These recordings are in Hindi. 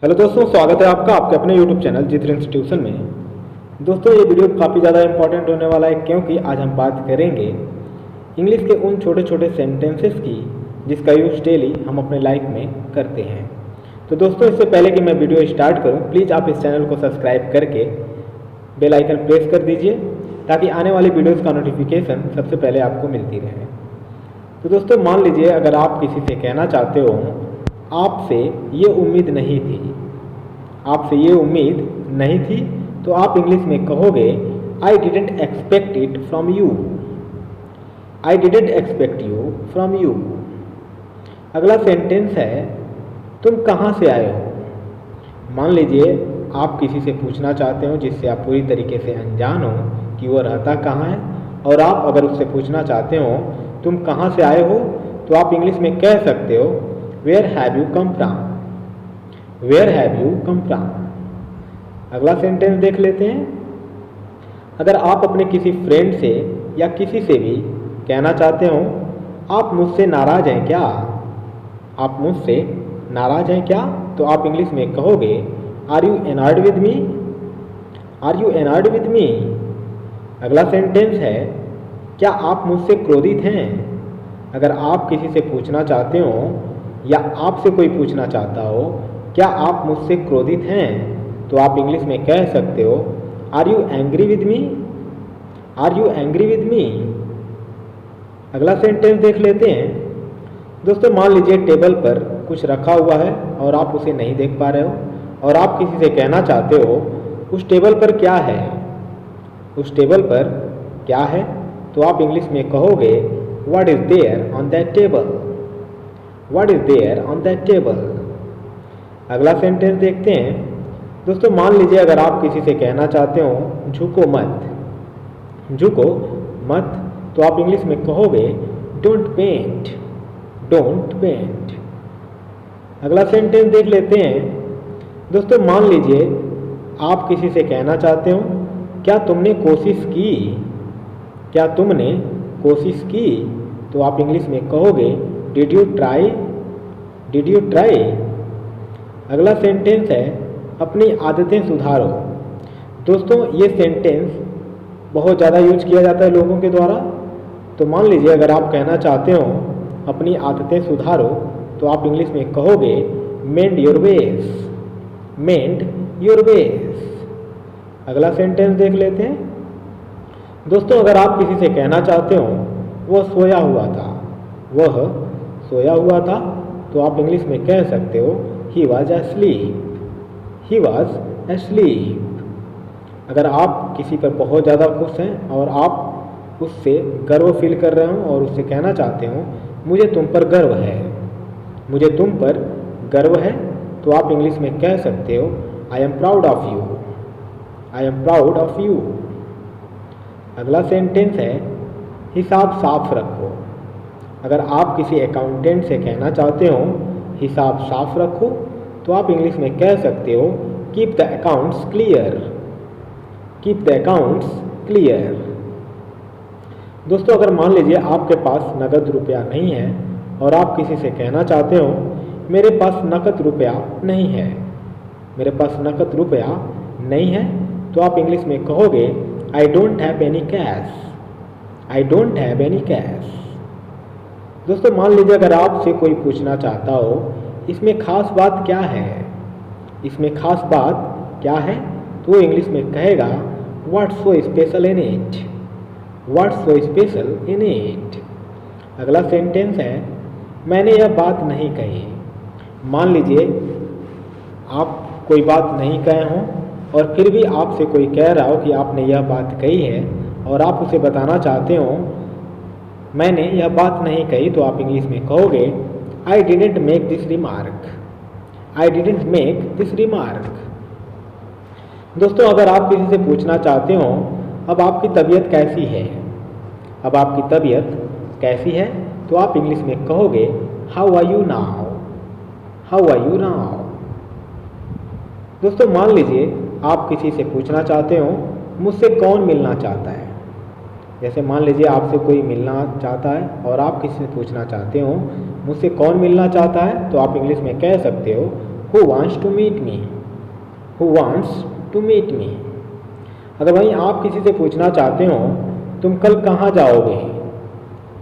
हेलो दोस्तों, स्वागत है आपका आपके अपने यूट्यूब चैनल जित्र इंस्टीट्यूशन में। दोस्तों, ये वीडियो काफ़ी ज़्यादा इंपॉर्टेंट होने वाला है क्योंकि आज हम बात करेंगे इंग्लिश के उन छोटे छोटे सेंटेंसेस की जिसका यूज़ डेली हम अपने लाइफ में करते हैं। तो दोस्तों, इससे पहले कि मैं वीडियो स्टार्ट करूं, प्लीज़ आप इस चैनल को सब्सक्राइब करके बेल आइकन प्रेस कर दीजिए ताकि आने वाली वीडियोज़ का नोटिफिकेशन सबसे पहले आपको मिलती रहे। तो दोस्तों, मान लीजिए अगर आप किसी से कहना चाहते हो आपसे ये उम्मीद नहीं थी, आपसे ये उम्मीद नहीं थी, तो आप इंग्लिश में कहोगे I didn't expect it from you. I didn't expect you from you. अगला सेंटेंस है तुम कहाँ से आए हो। मान लीजिए आप किसी से पूछना चाहते हो जिससे आप पूरी तरीके से अनजान हो कि वो रहता कहाँ है, और आप अगर उससे पूछना चाहते हो तुम कहाँ से आए हो, तो आप इंग्लिश में कह सकते हो where have you come from. Where have you come from. अगला सेंटेंस देख लेते हैं। अगर आप अपने किसी फ्रेंड से या किसी से भी कहना चाहते हो आप मुझसे नाराज हैं क्या, आप मुझसे नाराज हैं क्या, तो आप इंग्लिश में कहोगे are you annoyed with me. Are you annoyed with me. अगला सेंटेंस है क्या आप मुझसे क्रोधित हैं। अगर आप किसी से पूछना चाहते हो या आपसे कोई पूछना चाहता हो क्या आप मुझसे क्रोधित हैं, तो आप इंग्लिश में कह सकते हो are you angry with me. Are you angry with me. अगला सेंटेंस देख लेते हैं। दोस्तों, मान लीजिए टेबल पर कुछ रखा हुआ है और आप उसे नहीं देख पा रहे हो और आप किसी से कहना चाहते हो उस टेबल पर क्या है, उस टेबल पर क्या है, तो आप इंग्लिश में कहोगे what is there on that table. What is there on that table. अगला सेंटेंस देखते हैं। दोस्तों, मान लीजिए अगर आप किसी से कहना चाहते हो झुको मत, झुको मत, तो आप इंग्लिश में कहोगे डोंट बेंट। Don't bent. अगला सेंटेंस देख लेते हैं। दोस्तों, मान लीजिए आप किसी से कहना चाहते हो क्या तुमने कोशिश की, क्या तुमने कोशिश की, तो आप इंग्लिश में कहोगे did you try. Did you try. अगला सेंटेंस है अपनी आदतें सुधारो। दोस्तों, ये सेंटेंस बहुत ज़्यादा यूज किया जाता है लोगों के द्वारा। तो मान लीजिए अगर आप कहना चाहते हो अपनी आदतें सुधारो, तो आप इंग्लिश में कहोगे मेंड your ways. Mend your ways. अगला सेंटेंस देख लेते हैं। दोस्तों, अगर आप किसी से कहना चाहते हो वह सोया हुआ था, वह सोया हुआ था, तो आप इंग्लिश में कह सकते हो he was asleep। He was asleep। अगर आप किसी पर बहुत ज़्यादा खुश हैं और आप उससे गर्व फील कर रहे हो और उससे कहना चाहते हो मुझे तुम पर गर्व है, मुझे तुम पर गर्व है, तो आप इंग्लिश में कह सकते हो I am proud of you. I am proud of you. अगला सेंटेंस है हिसाब साफ रखो। अगर आप किसी अकाउंटेंट से कहना चाहते हो हिसाब साफ रखो, तो आप इंग्लिश में कह सकते हो keep the accounts clear. Keep the accounts clear. दोस्तों, अगर मान लीजिए आपके पास नकद रुपया नहीं है और आप किसी से कहना चाहते हो मेरे पास नकद रुपया नहीं है, मेरे पास नकद रुपया नहीं है, तो आप इंग्लिश में कहोगे I don't have any cash. I don't have any cash. दोस्तों, मान लीजिए अगर आपसे कोई पूछना चाहता हो इसमें खास बात क्या है, इसमें खास बात क्या है, तो वो इंग्लिश में कहेगा what's so special in it. What's so special in it. अगला सेंटेंस है मैंने यह बात नहीं कही। मान लीजिए आप कोई बात नहीं कहे हों और फिर भी आपसे कोई कह रहा हो कि आपने यह बात कही है और आप उसे बताना चाहते हो मैंने यह बात नहीं कही, तो आप इंग्लिश में कहोगे I didn't make this remark. I didn't make this remark. दोस्तों, अगर आप किसी से पूछना चाहते हो अब आपकी तबीयत कैसी है, अब आपकी तबीयत कैसी है, तो आप इंग्लिश में कहोगे how are you now. How are you now. दोस्तों, मान लीजिए आप किसी से पूछना चाहते हो मुझसे कौन मिलना चाहता है। जैसे मान लीजिए आपसे कोई मिलना चाहता है और आप किसी से पूछना चाहते हो मुझसे कौन मिलना चाहता है, तो आप इंग्लिश में कह सकते हो who wants to meet me, who wants to meet me. अगर वहीं आप किसी से पूछना चाहते हो तुम कल कहाँ जाओगे,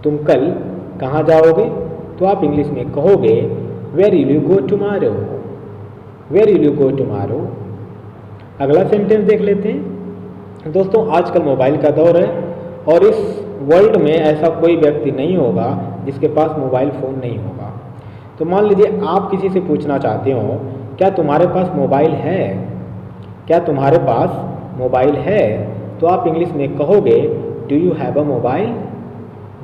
तुम कल कहाँ जाओगे, तो आप इंग्लिश में कहोगे where will you go tomorrow, where will you go tomorrow. अगला सेंटेंस देख लेते हैं। दोस्तों आजकल मोबाइल का दौर है और इस वर्ल्ड में ऐसा कोई व्यक्ति नहीं होगा जिसके पास मोबाइल फ़ोन नहीं होगा। तो मान लीजिए आप किसी से पूछना चाहते हो क्या तुम्हारे पास मोबाइल है, क्या तुम्हारे पास मोबाइल है, तो आप इंग्लिश में कहोगे do you have a mobile,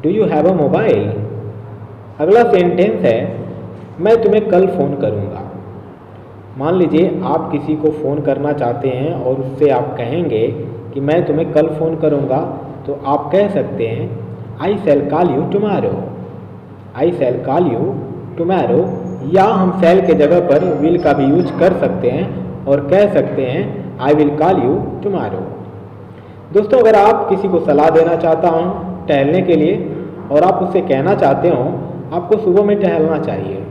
do you have a mobile. अगला सेंटेंस है मैं तुम्हें कल फ़ोन करूँगा। मान लीजिए आप किसी को फ़ोन करना चाहते हैं और उससे आप कहेंगे कि मैं तुम्हें कल फ़ोन करूँगा, तो आप कह सकते हैं I shall call you tomorrow, I shall call you tomorrow. या हम शैल के जगह पर विल का भी यूज कर सकते हैं और कह सकते हैं I will call you tomorrow. दोस्तों अगर आप किसी को सलाह देना चाहता हूँ टहलने के लिए और आप उससे कहना चाहते हो आपको सुबह में टहलना चाहिए,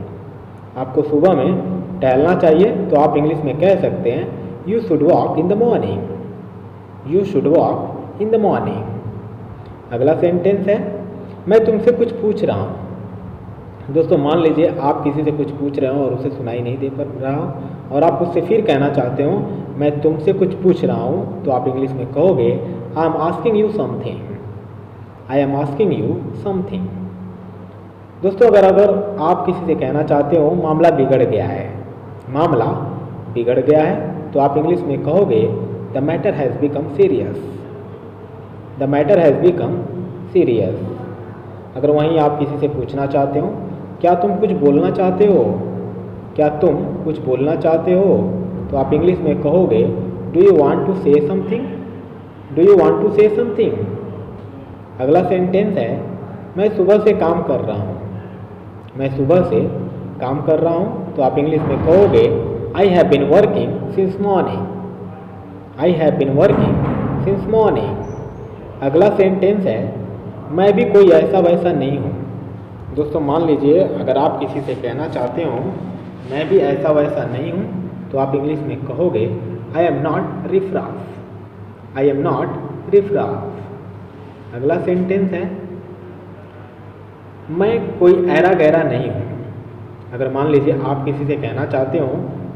आपको सुबह में टहलना चाहिए, तो आप इंग्लिश में कह सकते हैं you should walk in the morning, you should walk in the morning. अगला सेंटेंस है मैं तुमसे कुछ पूछ रहा हूँ। दोस्तों मान लीजिए आप किसी से कुछ पूछ रहे हो और उसे सुनाई नहीं दे पा रहा हो और आप उससे फिर कहना चाहते हो मैं तुमसे कुछ पूछ रहा हूँ, तो आप इंग्लिश में कहोगे I am asking you something, I am asking you something. दोस्तों अगर आप किसी से कहना चाहते हो मामला बिगड़ गया है, मामला बिगड़ गया है, तो आप इंग्लिश में कहोगे the matter has become serious, the matter has become serious. अगर वहीं आप किसी से पूछना चाहते हो क्या तुम कुछ बोलना चाहते हो, क्या तुम कुछ बोलना चाहते हो, तो आप इंग्लिश में कहोगे do you want to say something, do you want to say something. अगला सेंटेंस है मैं सुबह से काम कर रहा हूँ, मैं सुबह से काम कर रहा हूँ, तो आप इंग्लिश में कहोगे I have been working since morning, I have been working since morning. अगला सेंटेंस है मैं भी कोई ऐसा वैसा नहीं हूँ। दोस्तों मान लीजिए अगर आप किसी से कहना चाहते हो मैं भी ऐसा वैसा नहीं हूँ, तो आप इंग्लिश में कहोगे I am not riffraff, I am not riffraff. अगला सेंटेंस है मैं कोई ऐरा गहरा नहीं हूँ। अगर मान लीजिए आप किसी से कहना चाहते हो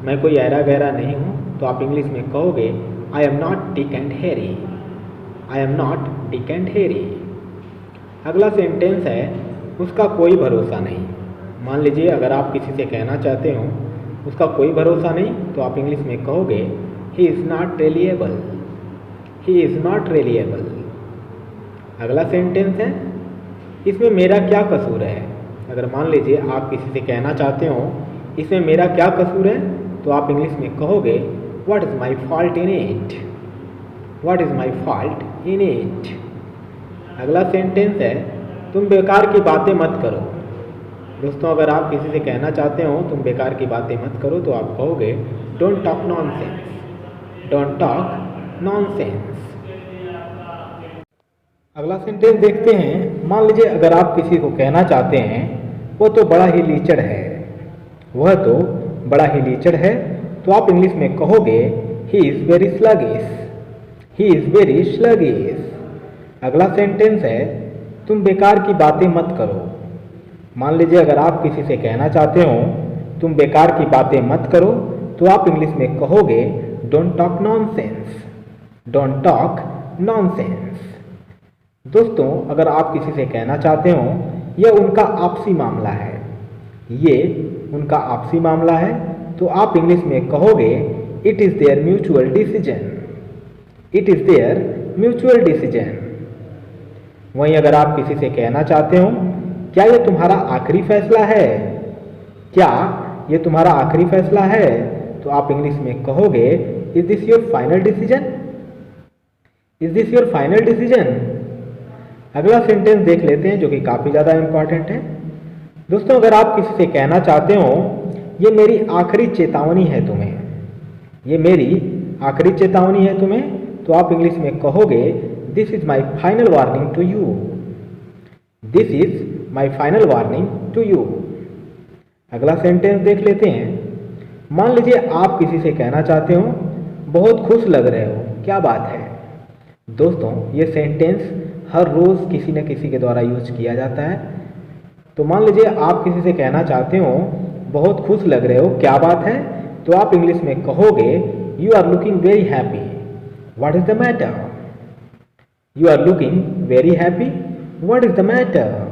मैं कोई ऐरा गहरा नहीं हूँ, तो आप इंग्लिश में कहोगे I am not Dick and Harry, I am not Dick and Harry. अगला सेंटेंस है उसका कोई भरोसा नहीं। मान लीजिए अगर आप किसी से कहना चाहते हो उसका कोई भरोसा नहीं, तो आप इंग्लिश में कहोगे he is not reliable, he is not reliable. अगला सेंटेंस है इसमें मेरा क्या कसूर है। अगर मान लीजिए आप किसी से कहना चाहते हो इसमें मेरा क्या कसूर है, तो आप इंग्लिश में कहोगे what is my fault in it, what is my fault in it. अगला सेंटेंस है तुम बेकार की बातें मत करो। दोस्तों अगर आप किसी से कहना चाहते हो तुम बेकार की बातें मत करो, तो आप कहोगे don't talk nonsense, don't talk nonsense. अगला सेंटेंस देखते हैं। मान लीजिए अगर आप किसी को कहना चाहते हैं वो तो बड़ा ही लीचड़ है, वह तो बड़ा ही लीचड़ है, तो आप इंग्लिश में कहोगे he is very sluggish, he is very sluggish. अगला सेंटेंस है तुम बेकार की बातें मत करो। मान लीजिए अगर आप किसी से कहना चाहते हो तुम बेकार की बातें मत करो, तो आप इंग्लिश में कहोगे don't talk nonsense, don't talk nonsense. दोस्तों अगर आप किसी से कहना चाहते हो यह उनका आपसी मामला है, ये उनका आपसी मामला है, तो आप इंग्लिश में कहोगे it is there mutual decision, it is there mutual decision. वहीं अगर आप किसी से कहना चाहते हो क्या ये तुम्हारा आखिरी फैसला है, क्या ये तुम्हारा आखिरी फैसला है, तो आप इंग्लिश में कहोगे is this your final decision, is this your final decision. अगला सेंटेंस देख लेते हैं जो कि काफ़ी ज़्यादा इंपॉर्टेंट है। दोस्तों अगर आप किसी से कहना चाहते हो ये मेरी आखिरी चेतावनी है तुम्हें, ये मेरी आखिरी चेतावनी है तुम्हें, तो आप इंग्लिश में कहोगे this is my final warning to you, this is my final warning to you. अगला सेंटेंस देख लेते हैं। मान लीजिए आप किसी से कहना चाहते हो बहुत खुश लग रहे हो, क्या बात है। दोस्तों ये सेंटेंस हर रोज़ किसी न किसी के द्वारा यूज किया जाता है। तो मान लीजिए आप किसी से कहना चाहते हो बहुत खुश लग रहे हो, क्या बात है, तो आप इंग्लिश में कहोगे you are looking very happy, what is the matter. You are looking very happy, what is the matter.